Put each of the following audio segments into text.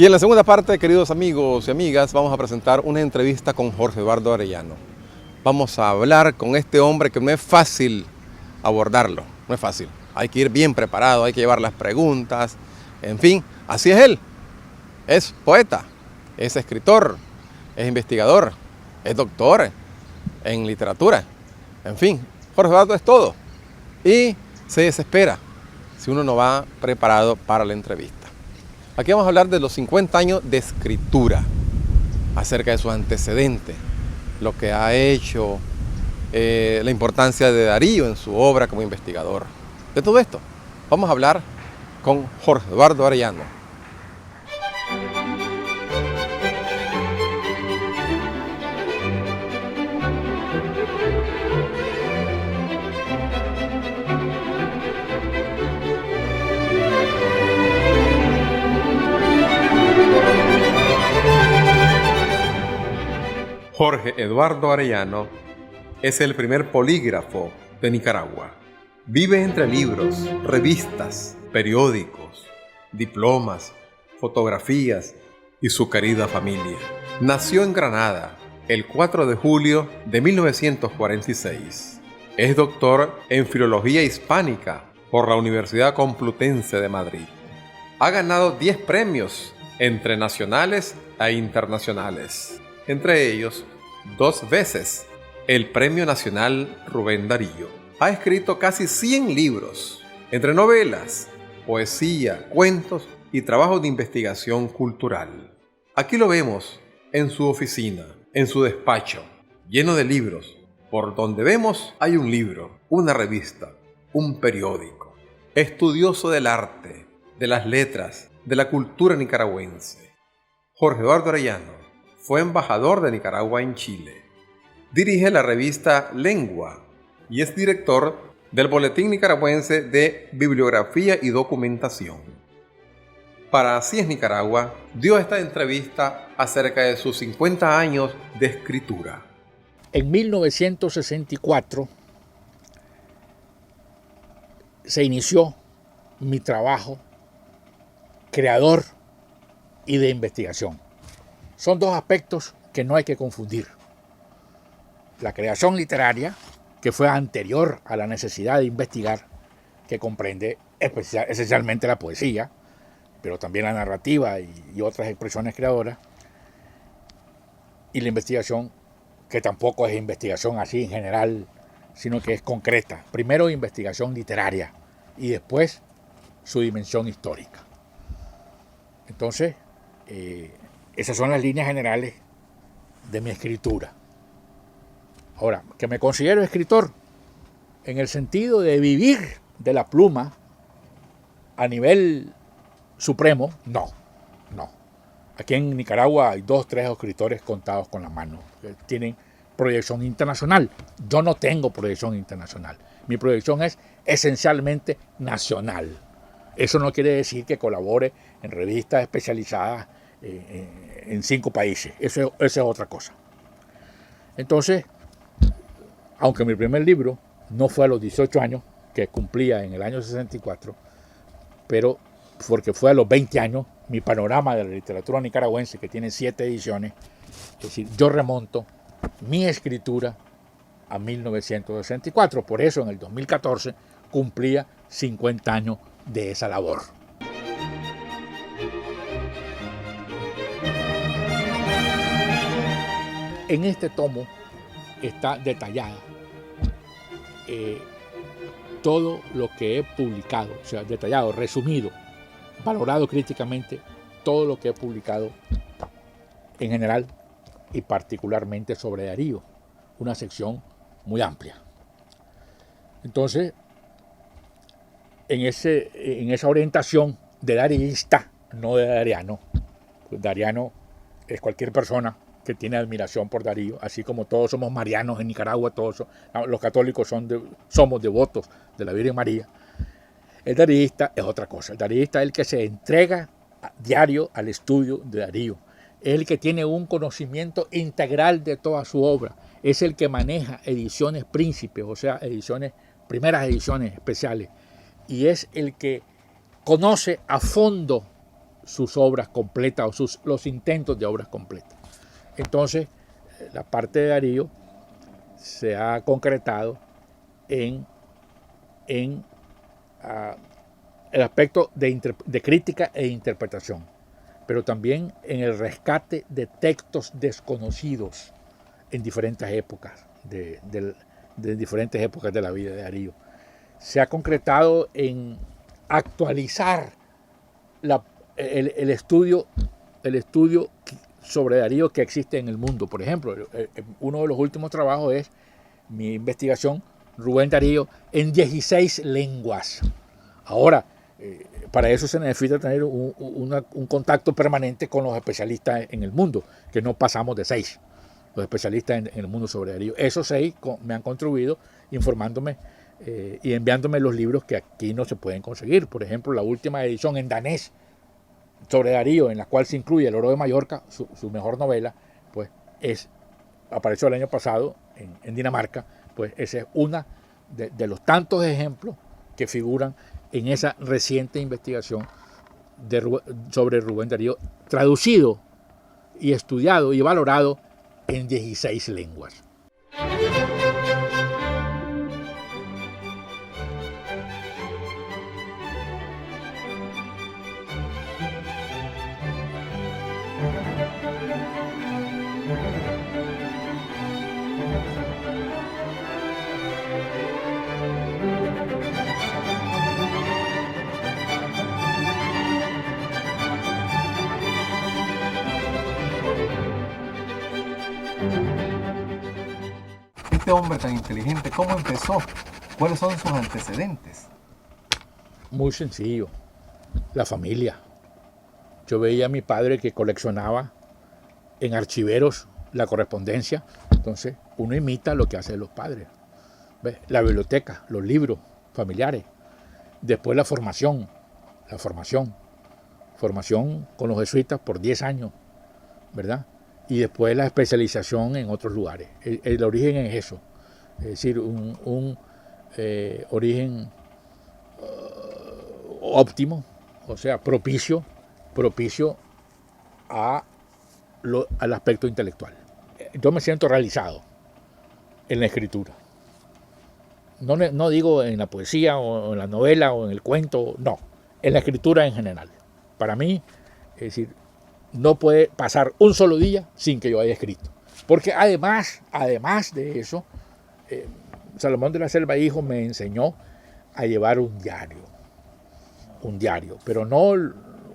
Y en la segunda parte, queridos amigos y amigas, vamos a presentar una entrevista con Jorge Eduardo Arellano. Vamos a hablar con este hombre que no es fácil abordarlo, no es fácil. Hay que ir bien preparado, hay que llevar las preguntas, en fin, así es él. Es poeta, es escritor, es investigador, es doctor en literatura, en fin, Jorge Eduardo es todo. Y se desespera si uno no va preparado para la entrevista. Aquí vamos a hablar de los 50 años de escritura, acerca de sus antecedentes, lo que ha hecho, la importancia de Darío en su obra como investigador. De todo esto vamos a hablar con Jorge Eduardo Arellano. Jorge Eduardo Arellano es el primer polígrafo de Nicaragua. Vive entre libros, revistas, periódicos, diplomas, fotografías y su querida familia. Nació en Granada el 4 de julio de 1946. Es doctor en Filología Hispánica por la Universidad Complutense de Madrid. Ha ganado 10 premios entre nacionales e internacionales. Entre ellos, 2 veces el Premio Nacional Rubén Darío. Ha escrito casi 100 libros, entre novelas, poesía, cuentos y trabajos de investigación cultural. Aquí lo vemos en su oficina, en su despacho, lleno de libros. Por donde vemos hay un libro, una revista, un periódico. Estudioso del arte, de las letras, de la cultura nicaragüense. Jorge Eduardo Arellano fue embajador de Nicaragua en Chile. Dirige la revista Lengua y es director del Boletín Nicaragüense de Bibliografía y Documentación. Para Así es Nicaragua, dio esta entrevista acerca de sus 50 años de escritura. En 1964 se inició mi trabajo creador y de investigación. Son 2 aspectos que no hay que confundir. La creación literaria, que fue anterior a la necesidad de investigar, que comprende esencialmente la poesía, pero también la narrativa y otras expresiones creadoras. Y la investigación, que tampoco es investigación así en general, sino que es concreta. Primero investigación literaria y después su dimensión histórica. Entonces, esas son las líneas generales de mi escritura. Ahora, que me considero escritor en el sentido de vivir de la pluma a nivel supremo, no. Aquí en Nicaragua hay 2, 3 escritores contados con la mano que tienen proyección internacional. Yo no tengo proyección internacional. Mi proyección es esencialmente nacional. Eso no quiere decir que colabore en revistas especializadas en 5 países. Eso es otra cosa. Entonces, aunque mi primer libro no fue a los 18 años, que cumplía en el año 64, pero porque fue a los 20 años, mi panorama de la literatura nicaragüense, que tiene 7 ediciones, es decir, yo remonto mi escritura a 1964. Por eso en el 2014 cumplía 50 años de esa labor. En este tomo está detallada todo lo que he publicado, o sea, detallado, resumido, valorado críticamente todo lo que he publicado en general y particularmente sobre Darío, una sección muy amplia. Entonces, en esa orientación de dariista, no de dariano, pues dariano es cualquier persona que tiene admiración por Darío, así como todos somos marianos en Nicaragua, los católicos somos devotos de la Virgen María. El dariista es otra cosa. El dariista es el que se entrega diario al estudio de Darío. Es el que tiene un conocimiento integral de toda su obra. Es el que maneja ediciones príncipes, o sea, primeras ediciones especiales. Y es el que conoce a fondo sus obras completas o los intentos de obras completas. Entonces, la parte de Darío se ha concretado en el aspecto de crítica e interpretación, pero también en el rescate de textos desconocidos en diferentes épocas, de diferentes épocas de la vida de Darío. Se ha concretado en actualizar el estudio sobre Darío que existe en el mundo. Por ejemplo, uno de los últimos trabajos es mi investigación Rubén Darío en 16 lenguas. Ahora, para eso se necesita tener un contacto permanente con los especialistas en el mundo, que no pasamos de 6, los especialistas en el mundo sobre Darío. Esos 6 me han contribuido informándome y enviándome los libros que aquí no se pueden conseguir. Por ejemplo, la última edición en danés sobre Darío, en la cual se incluye El Oro de Mallorca, su mejor novela, pues apareció el año pasado en Dinamarca. Pues esa es una de los tantos ejemplos que figuran en esa reciente investigación sobre Rubén Darío, traducido y estudiado y valorado en 16 lenguas. Este hombre tan inteligente, ¿cómo empezó? ¿Cuáles son sus antecedentes? Muy sencillo, la familia. Yo veía a mi padre que coleccionaba en archiveros la correspondencia, entonces uno imita lo que hacen los padres. ¿Ves? La biblioteca, los libros familiares, después la formación con los jesuitas por 10 años, ¿verdad? Y después la especialización en otros lugares. El origen es eso, es decir, un origen óptimo, o sea, propicio al aspecto intelectual. Yo me siento realizado en la escritura. No digo en la poesía o en la novela o en el cuento, no, en la escritura en general. Para mí, es decir, no puede pasar un solo día sin que yo haya escrito. Porque además de eso, Salomón de la Selva hijo me enseñó a llevar un diario, pero no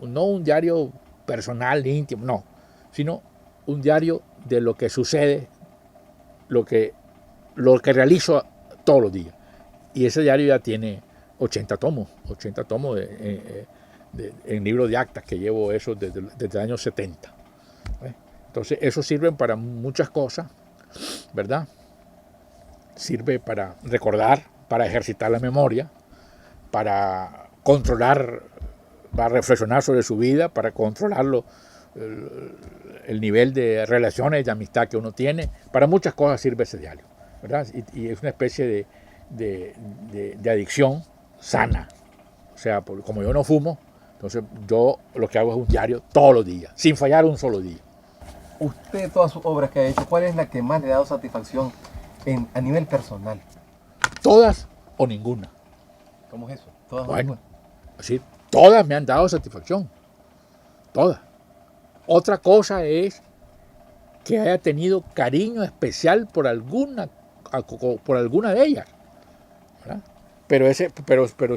un diario personal, íntimo, no, sino un diario de lo que sucede, lo que realizo todos los días. Y ese diario ya tiene 80 tomos en libros de actas, que llevo eso desde el año 70. Entonces, eso sirve para muchas cosas, ¿verdad? Sirve para recordar, para ejercitar la memoria, para controlar, para reflexionar sobre su vida, para controlar el nivel de relaciones, de amistad que uno tiene. Para muchas cosas sirve ese diario, ¿verdad? Y es una especie de adicción sana. O sea, como yo no fumo, entonces yo lo que hago es un diario todos los días, sin fallar un solo día. Usted, todas sus obras que ha hecho, ¿cuál es la que más le ha dado satisfacción a nivel personal? ¿Todas o ninguna? ¿Cómo es eso? ¿Todas o Bueno, ninguna? sí, todas me han dado satisfacción. Todas. Otra cosa es que haya tenido cariño especial por alguna de ellas, ¿verdad? Pero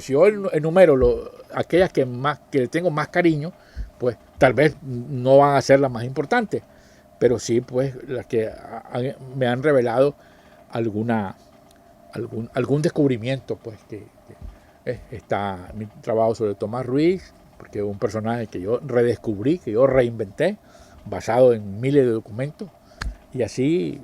si yo enumero aquellas que le tengo más cariño, pues tal vez no van a ser las más importantes, pero sí pues las que me han revelado algún descubrimiento, pues que está mi trabajo sobre Tomás Ruiz, porque es un personaje que yo redescubrí, que yo reinventé, basado en miles de documentos, y así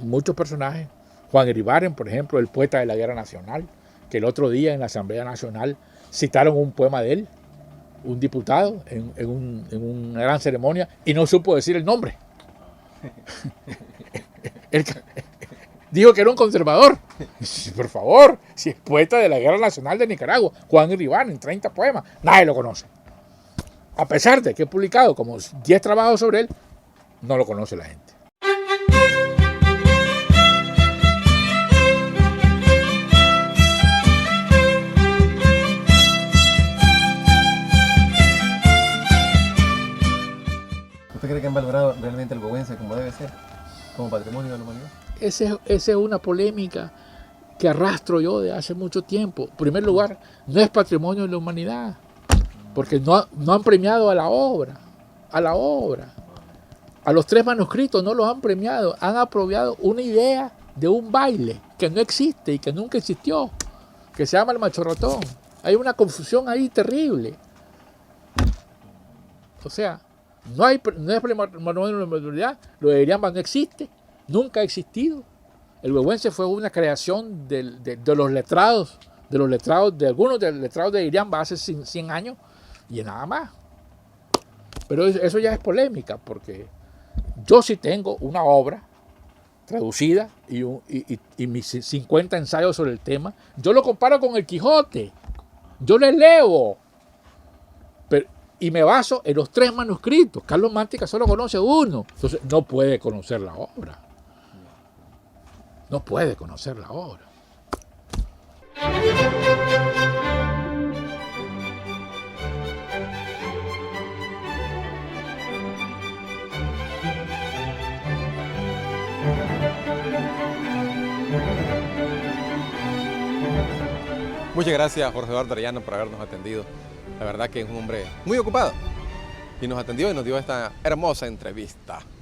muchos personajes. Juan Iribarren, por ejemplo, el poeta de la Guerra Nacional, que el otro día en la Asamblea Nacional citaron un poema de él, un diputado, en una gran ceremonia, y no supo decir el nombre. Dijo que era un conservador. Por favor, si es poeta de la Guerra Nacional de Nicaragua, Juan Iribarren, 30 poemas, nadie lo conoce. A pesar de que he publicado como 10 trabajos sobre él, no lo conoce la gente. ¿Usted cree que han valorado realmente el Huehuense como debe ser, como patrimonio de la humanidad? Esa es una polémica que arrastro yo de hace mucho tiempo. En primer lugar, no es patrimonio de la humanidad, porque no han premiado a la obra. A los 3 manuscritos no los han premiado, han aprobado una idea de un baile que no existe y que nunca existió, que se llama el macho ratón. Hay una confusión ahí terrible. O sea, no es patrimonio de la humanidad, lo de Iriamba no existe, nunca ha existido. El Huehuense fue una creación de los letrados, de algunos de los letrados de Iriamba hace 100 años y nada más. Pero eso ya es polémica, porque yo sí tengo una obra traducida y mis 50 ensayos sobre el tema. Yo lo comparo con el Quijote, yo le leo, y me baso en los 3 manuscritos. Carlos Mántica solo conoce uno, entonces no puede conocer la obra. No puede conocer la obra. Muchas gracias, Jorge Eduardo Arellano, por habernos atendido. La verdad que es un hombre muy ocupado y nos atendió y nos dio esta hermosa entrevista.